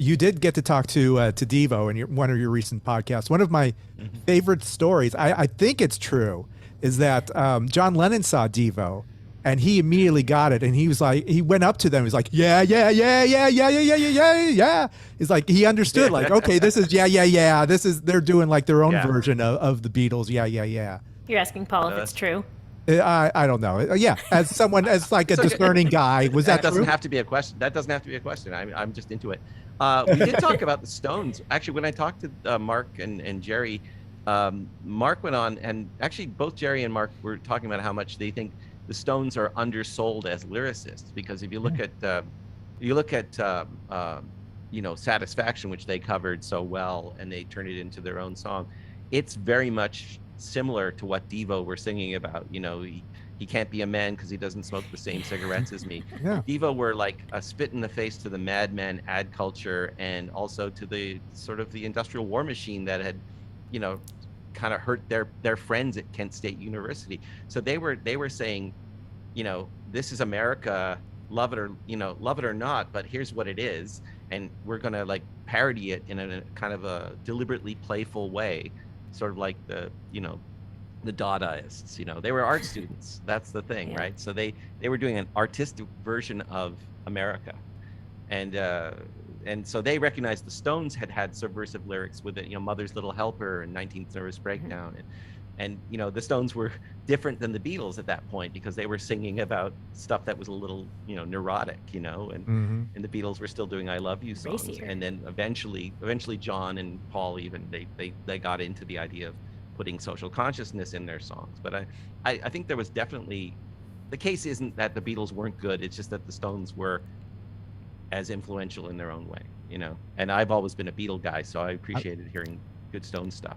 you did get to talk to Devo in one of your recent podcasts. One of my favorite stories, I think it's true, is that John Lennon saw Devo, and he immediately got it, and he was like, he went up to them, he's like, yeah, yeah, yeah, yeah, yeah, yeah, yeah, yeah, yeah, yeah. He's like, he understood, like, okay, this is yeah, yeah, yeah. This is they're doing like their own Yeah. version of the Beatles. Yeah, yeah, yeah. You're asking Paul if it's That's true. I don't know. Yeah, as someone as like a It's okay. discerning guy, was that That doesn't true? have to be a question. That doesn't have to be a question. I'm just into it. We did talk about the Stones. Actually, when I talked to Mark and Jerry, Mark went on, and actually both Jerry and Mark were talking about how much they think the Stones are undersold as lyricists. Because if you look at Satisfaction, which they covered so well, and they turned it into their own song, it's very much similar to what Devo were singing about. He can't be a man because he doesn't smoke the same cigarettes as me. Yeah. Devo were like a spit in the face to the madman ad culture, and also to the sort of the industrial war machine that had, kind of hurt their friends at Kent State University. So they were saying, this is America, love it or not, but here's what it is, and we're gonna like parody it in a kind of a deliberately playful way, sort of like the Dadaists. They were art students. That's the thing, Yeah. right? So they were doing an artistic version of America, and so they recognized the Stones had subversive lyrics with it. Mother's Little Helper and 19th Nervous Breakdown, and the Stones were different than the Beatles at that point because they were singing about stuff that was a little neurotic, and the Beatles were still doing I Love You songs. Racier. And then eventually John and Paul even they got into the idea of putting social consciousness in their songs. But I think there was definitely, the case isn't that the Beatles weren't good, it's just that the Stones were as influential in their own way, and I've always been a Beatle guy, so I appreciated hearing good Stones stuff.